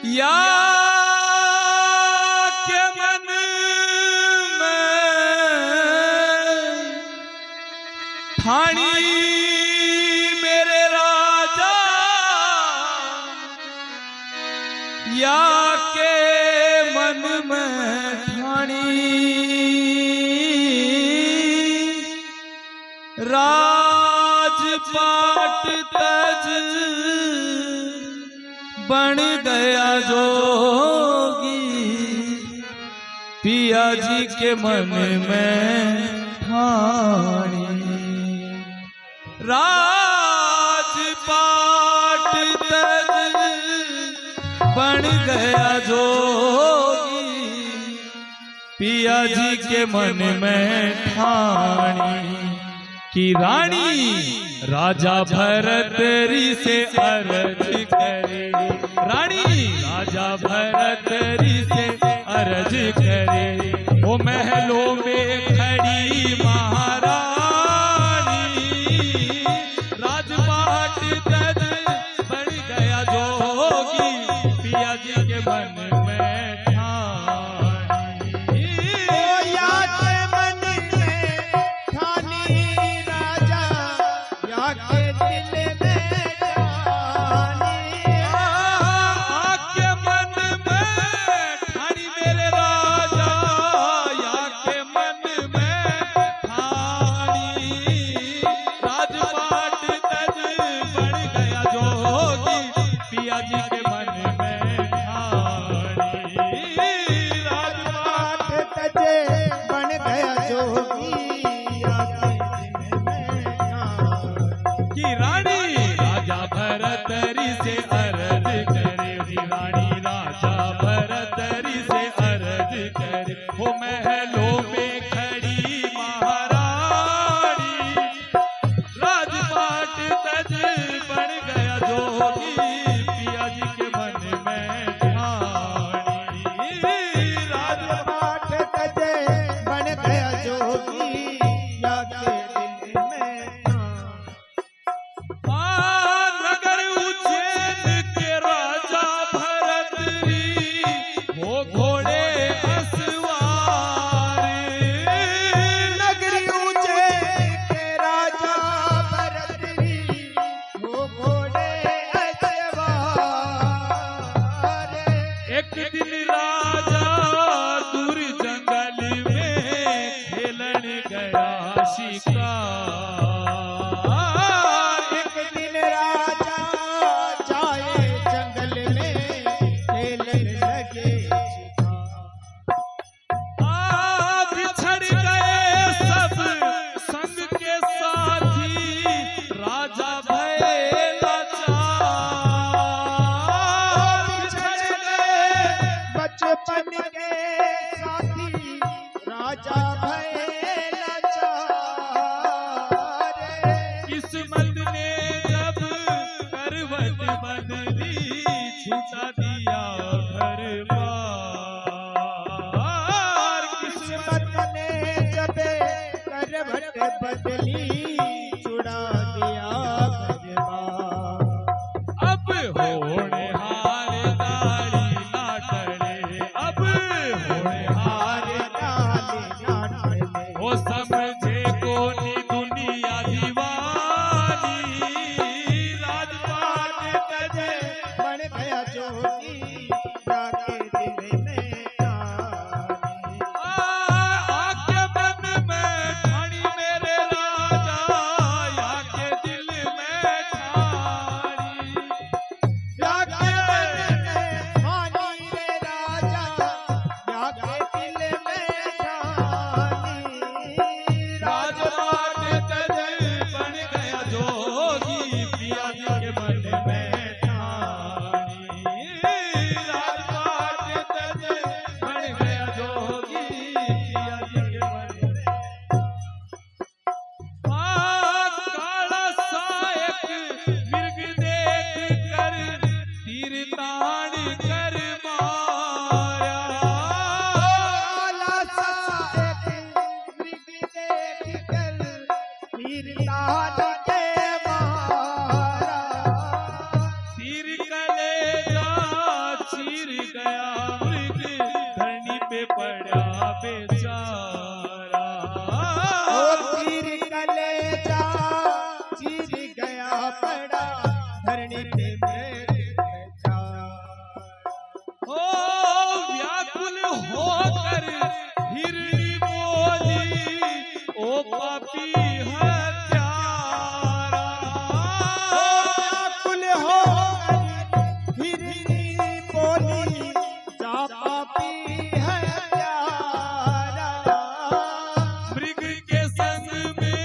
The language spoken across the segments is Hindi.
या के मन में ठाणी मेरे राजा, या के मन में ठाणी राजपाट तज बन गया जोगी। पिया जी के मन में ठाणी राजपाट तज बन गया जोगी। पिया जी के मन में ठाणी की रानी राजा भरत री से अर्ज करे। रानी राजा भरत री से अर्ज करे। वो महलों में खड़ी महारानी राजपाट तज बन गया जोगी। पिया जी के मन में ठानी या के मन में ठानी राजा, या के दिल में ठानी। आके मन में ठानी मेरे राजा, या के मन में ठानी राजपाट तज बन गया जोगी। पिया जी के मन में ठानी राजपाट तज बन गया जोगी, या के दिल में ठानी। की रानी राजा भरत री से अर्ज करे। जी रानी राजा भरत री से अर्ज करे। वो महलों में खड़ी महारानी राजपाट तज बन गया जोगी। पिया जी के मन में ठानी राजपाट तज बन गया जोगी, या के दिल में ठानी। नगर उज्जैन के राजा भरत री वो घोड़े असवार। नगरी उज्जैन के राजा भरत री वो घोड़े असवार। एक दिन राजा दूर जंगल में खेलन गया शिकार। एक दिन राजा जाए जंगल में खेलने लगे शिकार। बिछड़ गए सब संग के साथी राजा भय लाचार। बिछड़ गए बचपन के साथी राजा भय लाचार। किस्मत ने जब करवट बदली छुटा दिया घर बार। किस्मत ने जब करवट बदली छुड़ा दिया घरबार। अब होनहार दाढ़ी ना टले। अब होनहार डाली ना डाले। वो समझे कोनी दुनिया दीवानी। राजपाट तज बन गया जोगी, चीर गया पड़ा धरणी पे ओ व्याकुल होकर हिरणी बोली, ओ पापी हत्यारा। व्याकुल हो हिरणी बोली, जा पापी है प्यारा। मृग के संग में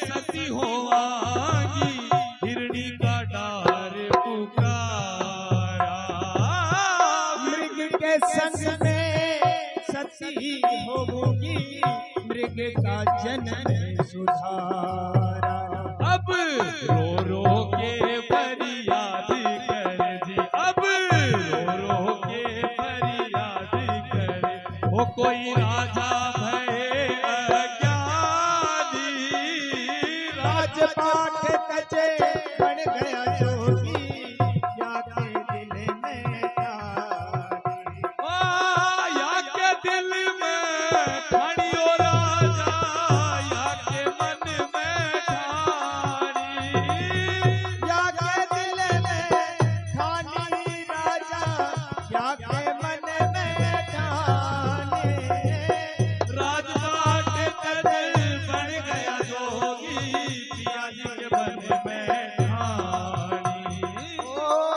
सती होवागी, हिरणी का डार पुकारा। मृग के संग में सती होगी, मृग का जन्म सुधारा। अब रो रो के फरियाद कर जी, अब रो रो के फरियाद कर, वो कोई राजा भये अज्ञानी। राजपाट कचे बन गया जोगी, या के दिल में ठानी। या के दिल में ठानी ओ राजा, या के मन में ठानी। या के दिल में ठानी राजा, या के मन में ठानी। राजपाट कद बन गया जोगी, पिया जी के मन में ठानी।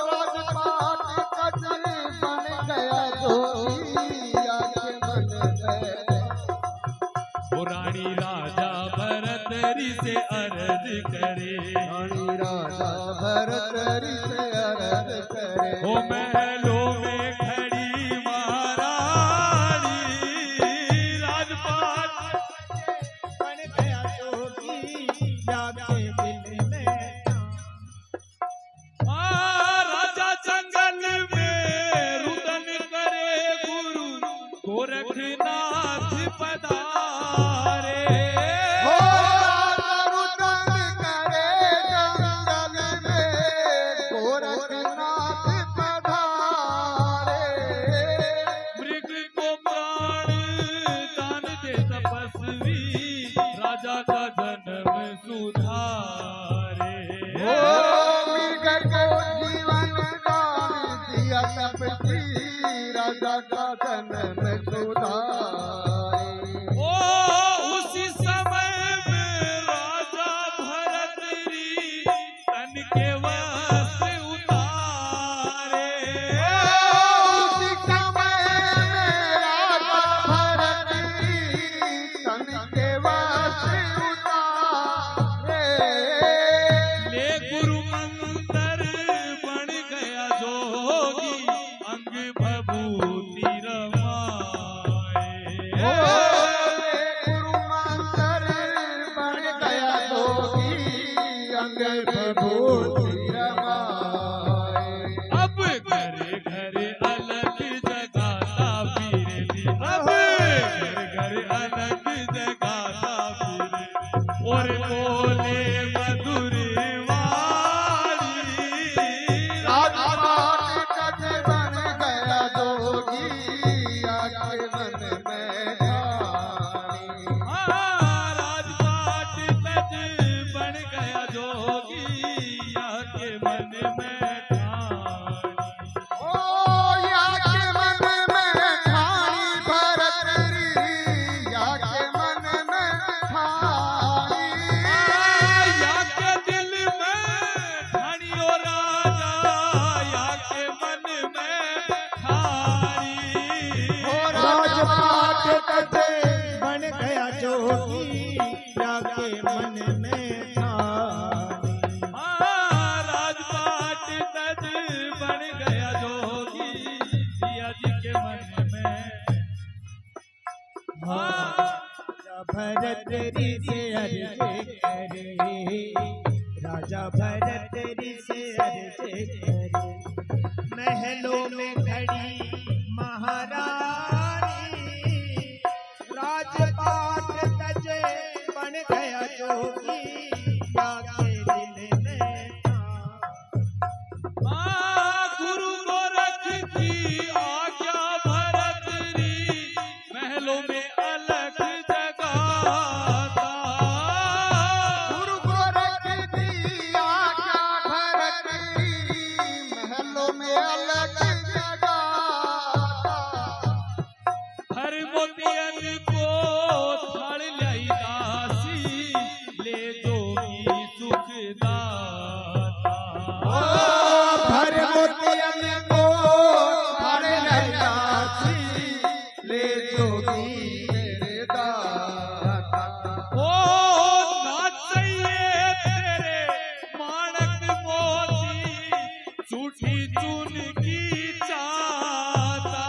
राजपाट कचर बन गया जोगी, आके मन में। वो रानी राजा भरत री से अर्ज करे, रानी राजा भरत री से अरज करे। वो महलों में खड़ी महारानी। राजपाट बन गया जोगी, या के दिल में राजा जंगल में रुदन करे, गुरु गोरखनाथ पधारे। हो रुदन करे जंगल में, गोरखनाथ पधारे। मृग को प्राण दान दे तपस्वी, राजा का जन्म सुधारे। हो मृग को जीवन दान दिया तपस्वी, राजा का जन्म सुधारे। ओ उसी समय में राजा भरत री तन के वस्त्र उतारे। उसी समय में राजा भरत तन के वस्त्र उतारे। ले गुरु मंत्र बन गया जोगी, अंग भभूति रमाए। हो गुरु मंत्र बन गया जोगी, अंग विभूति रमाए। अब घर घर अलग जगाता फिरती, अब घर घर अलग जगाता फिरती, और बोले मधुर वाणी। राजपाट कच बन गया जोगी, आके मन में ठानी। राजपाट तज बन गया जोगी, आके मन में ठानी। ओ याके मन में ठानी भरत री, याके मन में ठानी। या के दिल में ठानी ओ राजा, या के मन में ठानी। हो राजपाट कचे बन गया जोगी, या के मन में ठानी। राजपाट तज बन गया जोगी, पिया जी के मन में। राजा भरत री से अर्ज करे, राजा भरत री से अर्ज करे। महलों में खड़ी महारानी, राजपाट तजे बन गया जोगी, या के दिल में गुरु गोरख की आज्ञा भरत री, महलों में अलग जगाता। गुरु गोरख दी दाता। भर मोतियन को भर नैयासी ले जोगी मेरे दाता। ओ ना चाहिए तेरे माणक मोती, झूठी चून की चाहता।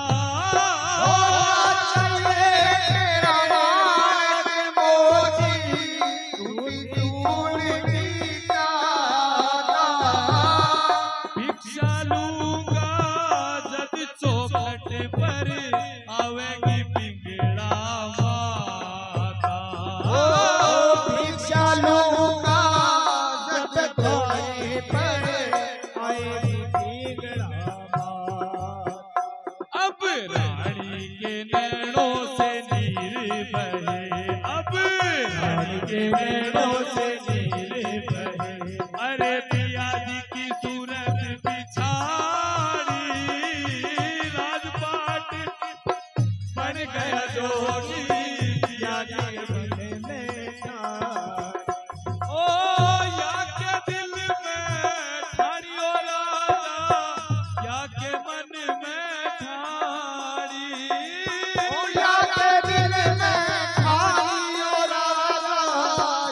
चाहिए तेरा माणक मोती, झूठी चून की चाहता। भिक्षा लूंगा जब चौखट पर आवेगी पिंगला माता। भिक्षा लूंगा जब द्वारे पर आएगी पिंगला माता। अब रानी के नैनों से नीर बहे, अब रानी के नैनों से नीर बहे। अरे पिया जी की सूरत बिछाड़ी, राजपाट बन गया जोगी पिया जी के मन में ठान। ओ या के दिल में ठाड़ी ओ राजा, या के मन में ठाड़ी। या के दिल में ठानी ओ राजा,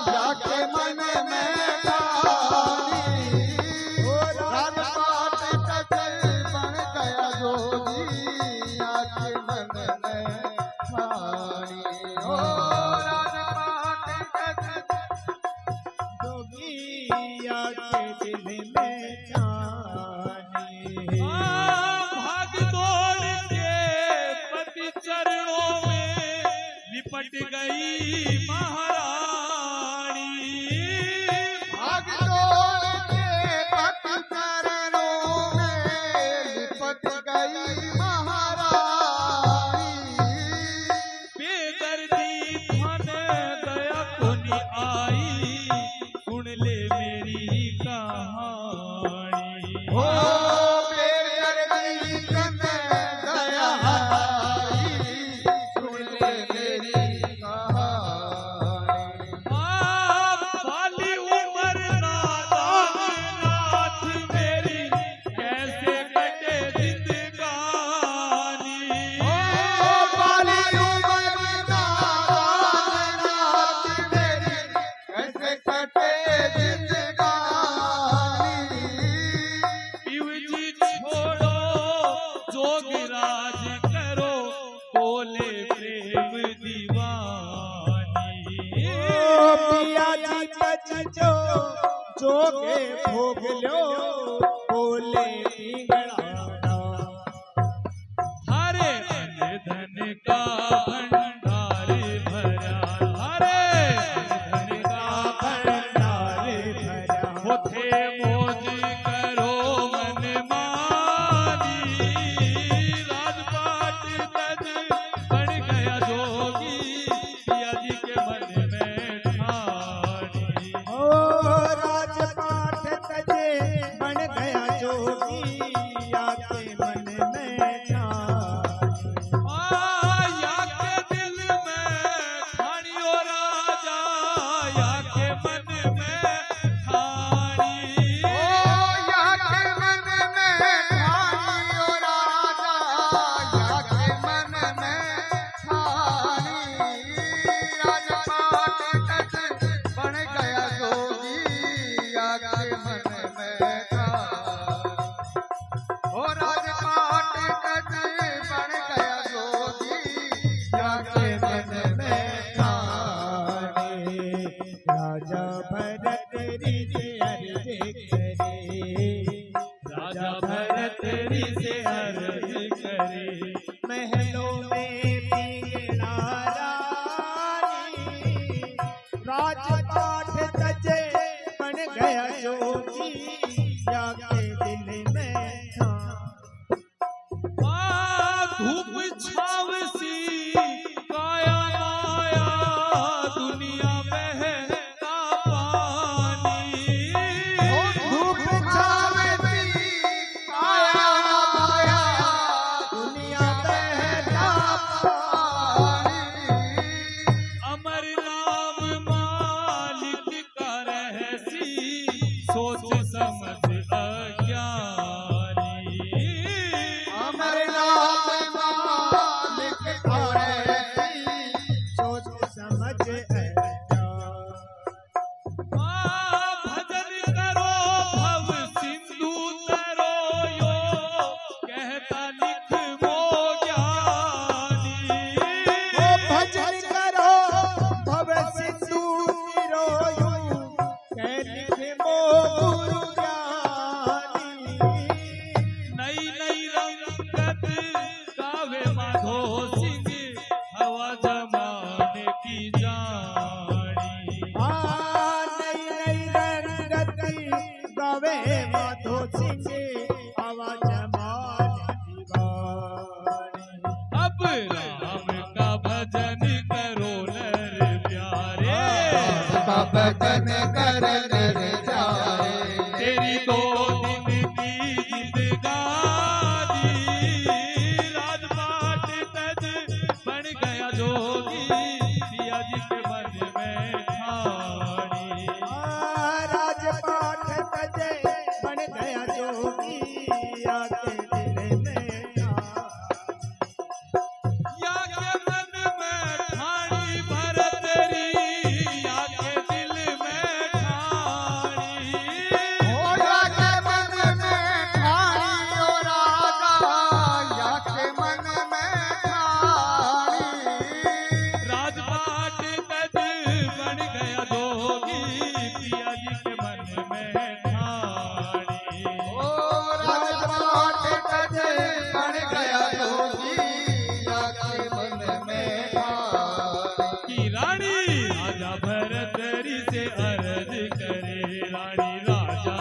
या के मन में ठानी। राजपाट कचर बन गया जोगी, या के मन में ठानी। ओ राजपाट कचर जोगी या के दिल में जानी। भाग दौड़ के पति चरणों में लिपट गई महारानी। भाग दौड़ के पति चरणों में लिपट गई महारानी। बेदर्दी धन दया को नि आई, सुन ले मेरी कहानी। ओ बेदर्दी तन दया आई, सुन ले मेरी कहानी। बाली उमर नादान नाथ मेरी, कैसे कटे जिंदगानी। ओ बाली उमर नादान नाथ मेरी, कैसे कटे जिंदगानी। शिव जी छोड़ो जोगराज करो, बोले प्रेम दीवानी। पिया जी बचो जोगे भोग लो, बोले पिंगला। हरे धन का भंडार भरा, हरे धन का भंडार भरा। होते मौज करो मन मानी। राजपाट तज बन गया जोगी, पिया जी के मन में ठानी। ओ राजपाट तजे बन गया जोगी या के मन में ठानी। या के दिल में ठानी ओ राजा, या के मन में ठानी। ओ या के मन में ठानी ओ राजा, या के मन में ठानी। राजपाट तज बन गया जोगी, या के मन में ठानी। ओ राजपाट तज बन गया जोगी, या के मन में ठानी। राजा भरत रिज अर्ज करे, राजा भरत से अर्ज करे। महलों में पिंगला रानी। राजपाट तजे बन गया जोगी या के दिल में ठानी। धूप छाव सी काया माया, दुनिया बहता पानी। धूप छावती काया माया, दुनिया बहता पानी। अमर नाम मालिक का रहसी, सोच समझ अज्ञानी। अमरनाथ मालिक थारे सोच समझ भजन करो भव सिंधु तरो यो कहता लिख मो ज्ञानी। भजन करो भव सिंधु तिरो यूं कह लिखे मो गुरु ज्ञानी। नई नई रंगत गावे माधो सिंह हवा जमाने की जानी। नई नई रंगती गावे माधो सिंह हवा जमाने की वाणी। अब राम का भजन करो नर प्यारे। का भजन कर नर जाए। तेरी 2 दिन की जिंदगानी राजपाट तज बन गया जोगी पिया जी के मन में ठानी। राजपाट तजे बन गया जोगी आके दिल में या के मन में ठानी भरतरी या के दिल में ठानी। होया के मन में ठानी ओ राजा या के मन में ठानी। राजपाट तज बन गया जोगी पिया जी के मन में ठानी। ओ राजपाट तजे बन गया जोगी या के मन में ठानी। की रानी राजा भरतरी से अर्ज करे। रानी राजा